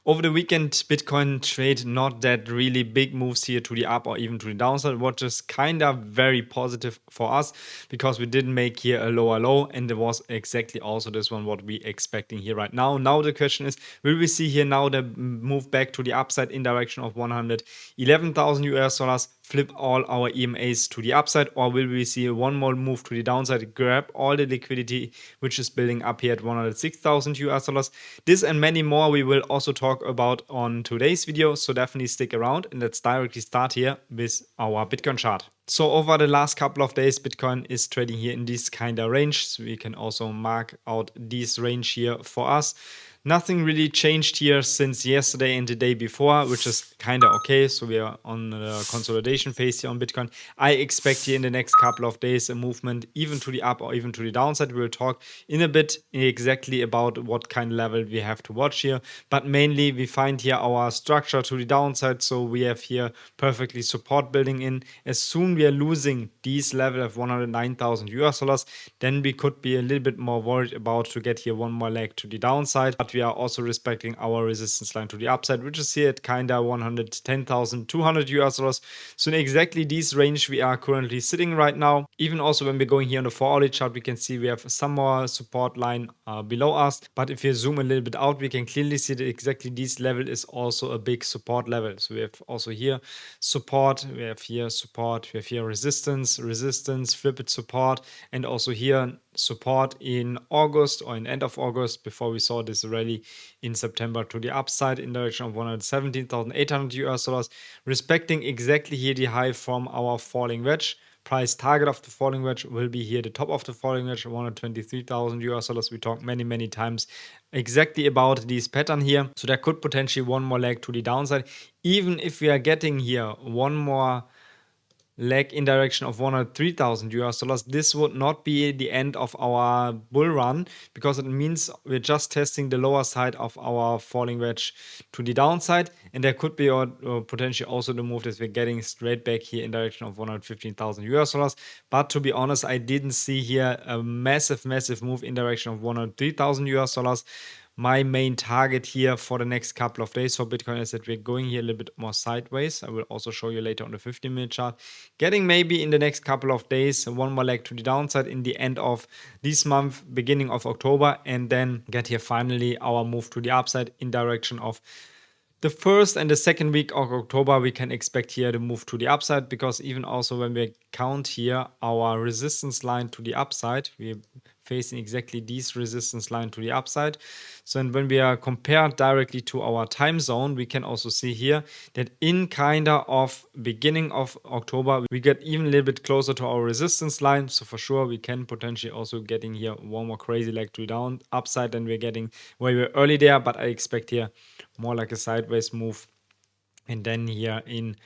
Over the weekend, Bitcoin trade not that really big moves here to the up or even to the downside, which is kind of very positive for us because we didn't make here a lower low, and it was exactly also this one what we expecting here right now. Now the question is, will we see here now the move back to the upside in direction of 111,000 US dollars, flip all our EMAs to the upside, or will we see one more move to the downside, grab all the liquidity which is building up here at 106,000 US dollars? This and many more we will also talk about on today's video, so definitely stick around and let's directly start here with our Bitcoin chart. So over the last couple of days, Bitcoin is trading here in this kind of range, so we can also mark out this range here for us. Nothing really changed here since yesterday and the day before, which is kind of okay. So we are on the consolidation phase here on Bitcoin. I expect here in the next couple of days a movement even to the up or even to the downside. We'll talk in a bit exactly about what kind of level we have to watch here. But mainly we find here our structure to the downside. So we have here perfectly support building in. As soon we are losing these level of 109,000 US dollars, then we could be a little bit more worried about to get here one more leg to the downside. But we are also respecting our resistance line to the upside, which is here at kinda 110,200 US dollars. So in exactly this range we are currently sitting right now. Even also when we're going here on the 4-hourly chart, we can see we have some more support line below us. But if you zoom a little bit out, we can clearly see that exactly this level is also a big support level. So we have also here support, we have here support, we have here resistance, flip it support, and also here support in August or in end of August before we saw this rally in September to the upside in direction of 117,800 US dollars, respecting exactly here the high from our falling wedge. Price target of the falling wedge will be here the top of the falling wedge, 123,000 US dollars. We talked many times exactly about this pattern here. So there could potentially one more leg to the downside. Even if we are getting here one more leg in direction of 103,000 US dollars, this would not be the end of our bull run, because it means we're just testing the lower side of our falling wedge to the downside, and there could be or potentially also the move that we're getting straight back here in direction of 115,000 US dollars. But to be honest, I didn't see here a massive move in direction of 103,000 US dollars. My main target here for the next couple of days for Bitcoin is that we're going here a little bit more sideways. I will also show you later on the 15-minute chart. Getting maybe in the next couple of days one more leg to the downside in the end of this month, beginning of October, and then get here finally our move to the upside in direction of the first and the second week of October. We can expect here the move to the upside, because even also when we count here our resistance line to the upside, we're facing exactly this resistance line to the upside. So and when we are compared directly to our time zone, we can also see here that in kinda of beginning of October, we get even a little bit closer to our resistance line. So for sure, we can potentially also getting here one more crazy leg to down upside than we're getting where we're early there. But I expect here more like a sideways move, and then here in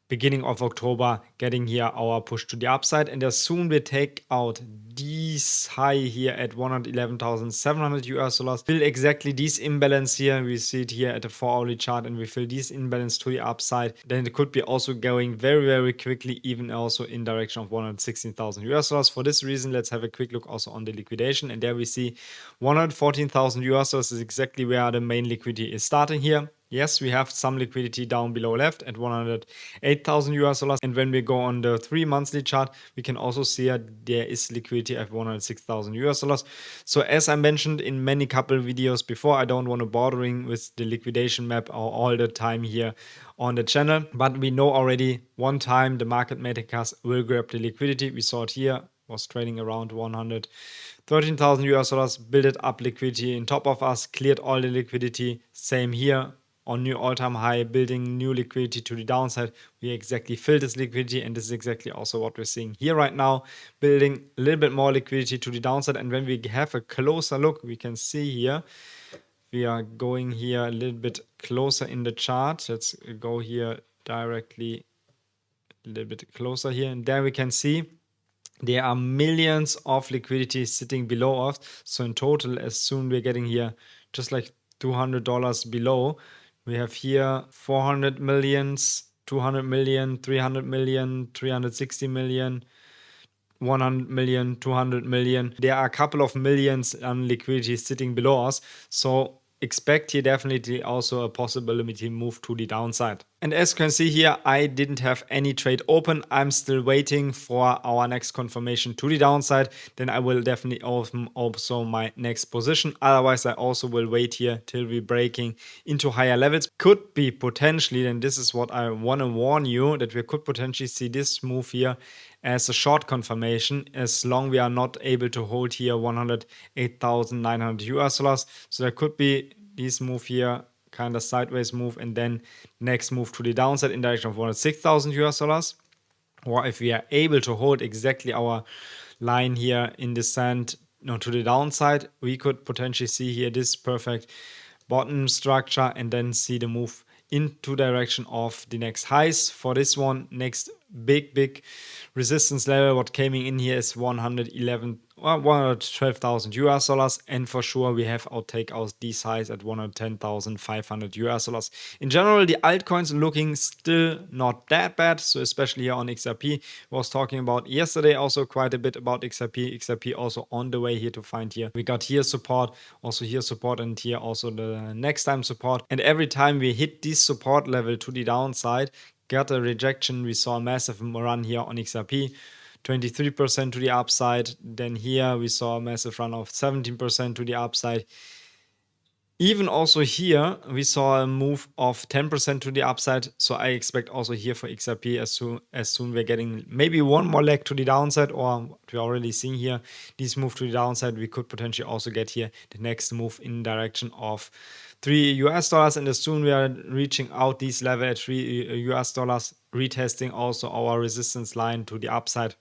beginning of October getting here our push to the upside. And as soon we take out this high here at 111,700 US dollars, fill exactly this imbalance here, we see it here at the 4-hourly chart, and we fill this imbalance to the upside, then it could be also going very quickly, even also in direction of 116,000 US dollars. For this reason, let's have a quick look also on the liquidation, and there we see 114,000 US dollars is exactly where the main liquidity is starting here. Yes, we have some liquidity down below left at 108,000 US dollars. And when we go on the 3 monthly chart, we can also see there is liquidity at 106,000 US dollars. So as I mentioned in many couple videos before, I don't want to bothering with the liquidation map all the time here on the channel. But we know already one time the market makers will grab the liquidity. We saw it here, was trading around 113,000 US dollars, built it up liquidity in top of us, cleared all the liquidity. Same here. On new all-time high, building new liquidity to the downside. We exactly filled this liquidity, and this is exactly also what we're seeing here right now, building a little bit more liquidity to the downside. And when we have a closer look, we can see here, we are going here a little bit closer in the chart. Let's go here directly a little bit closer here, and there we can see there are millions of liquidity sitting below us. So in total, as soon we're getting here just like $200 below, we have here 400 millions, 200 million, 300 million, 360 million, 100 million, 200 million. There are a couple of millions on liquidity sitting below us. So expect here definitely also a possibility move to the downside. And as you can see here, I didn't have any trade open. I'm still waiting for our next confirmation to the downside. Then I will definitely open also my next position. Otherwise, I also will wait here till we're breaking into higher levels. Could be potentially, and this is what I want to warn you, that we could potentially see this move here as a short confirmation, as long we are not able to hold here $108,900. So there could be this move here, kind of sideways move, and then next move to the downside in direction of $106,000. Or if we are able to hold exactly our line here in the sand to the downside, we could potentially see here this perfect bottom structure and then see the move into direction of the next highs. For this one, next big resistance level what came in here is $112,000, and for sure we have our takeouts these highs at $110,500. In general, the altcoins looking still not that bad, so especially here on XRP. Was talking about yesterday also quite a bit about XRP also on the way here to find here. We got here support, also here support, and here also the next time support, and every time we hit this support level to the downside, got a rejection. We saw a massive run here on XRP, 23% to the upside. Then here we saw a massive run of 17% to the upside. Even also here we saw a move of 10% to the upside. So I expect also here for XRP as soon we're getting maybe one more leg to the downside, or what we're already seeing here, this move to the downside, we could potentially also get here the next move in direction of $3, and as soon we are reaching out this level at $3, retesting also our resistance line to the upside.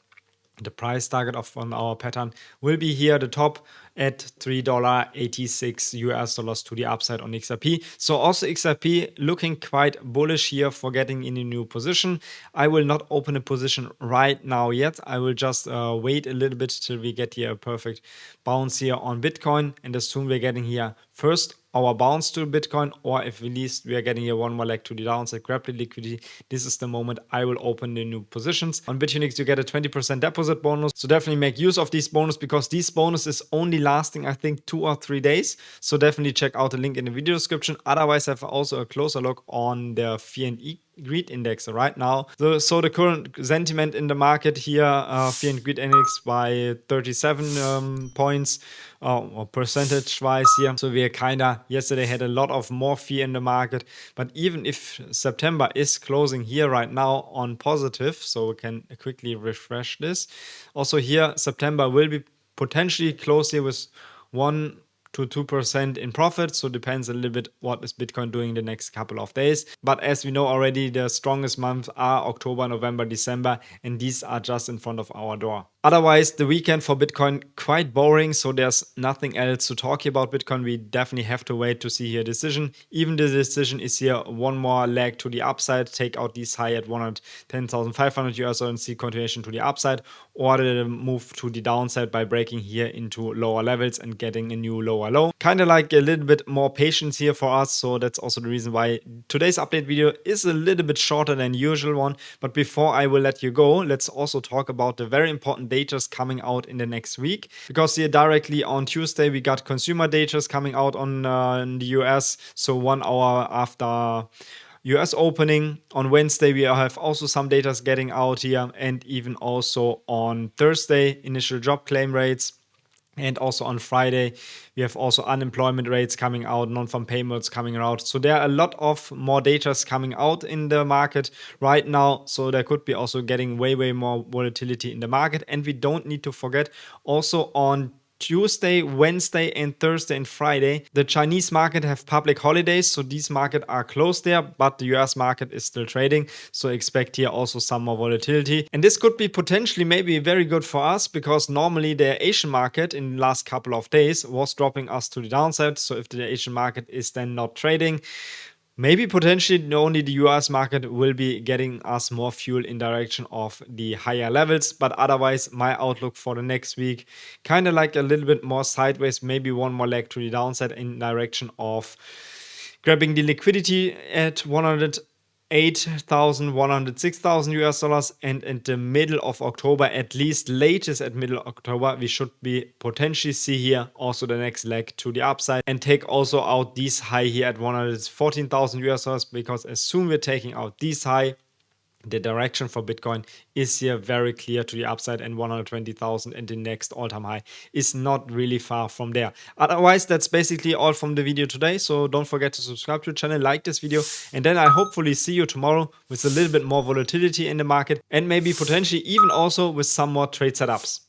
The price target on our pattern will be here the top at $3.86 to the upside on XRP. So also XRP looking quite bullish here for getting in a new position. I will not open a position right now yet. I will just wait a little bit till we get here a perfect bounce here on Bitcoin, and as soon we're getting here first our bounce to Bitcoin, or if at least we are getting here one more leg to the downside, grab the liquidity, this is the moment I will open the new positions. On Bitfinex you get a 20% deposit bonus, so definitely make use of this bonus, because this bonus is only lasting I think 2 or 3 days, so definitely check out the link in the video description. Otherwise have also a closer look on the Fear and Greed index right now. So the current sentiment in the market here, Fear and Greed index by 37 points or percentage wise here. So we are kinda yesterday had a lot of more fear in the market, but even if September is closing here right now on positive, so we can quickly refresh this. Also here September will be potentially close here with 1 to 2% in profit, so depends a little bit what is Bitcoin doing the next couple of days. But as we know already, the strongest months are October, November, December, and these are just in front of our door. Otherwise, the weekend for Bitcoin quite boring, so there's nothing else to talk about Bitcoin. We definitely have to wait to see here decision. Even the decision is here one more leg to the upside, take out this high at $110,500 and see continuation to the upside, or the move to the downside by breaking here into lower levels and getting a new lower low. Kind of like a little bit more patience here for us, so that's also the reason why today's update video is a little bit shorter than usual one. But before I will let you go, let's also talk about the very important datas coming out in the next week, because here directly on Tuesday we got consumer datas coming out on in the US, so 1 hour after US opening. On Wednesday we have also some data getting out here, and even also on Thursday initial job claim rates. And also on Friday, we have also unemployment rates coming out, non-farm payments coming out. So there are a lot of more data coming out in the market right now. So there could be also getting way more volatility in the market. And we don't need to forget also on Tuesday, Wednesday, and Thursday and Friday, the Chinese market have public holidays, so these markets are closed there, but the US market is still trading, so expect here also some more volatility. And this could be potentially maybe very good for us, because normally the Asian market in the last couple of days was dropping us to the downside. So if the Asian market is then not trading, maybe potentially only the US market will be getting us more fuel in direction of the higher levels. But otherwise, my outlook for the next week, kind of like a little bit more sideways, maybe one more leg to the downside in direction of grabbing the liquidity at $108,000 $8,106,000 US, and in the middle of October, at least latest at middle October, we should be potentially see here also the next leg to the upside and take also out this high here at $114,000 US, because as soon we're taking out this high, the direction for Bitcoin is here very clear to the upside, and 120,000 and the next all-time high is not really far from there. Otherwise, that's basically all from the video today. So don't forget to subscribe to the channel, like this video, and then I hopefully see you tomorrow with a little bit more volatility in the market and maybe potentially even also with some more trade setups.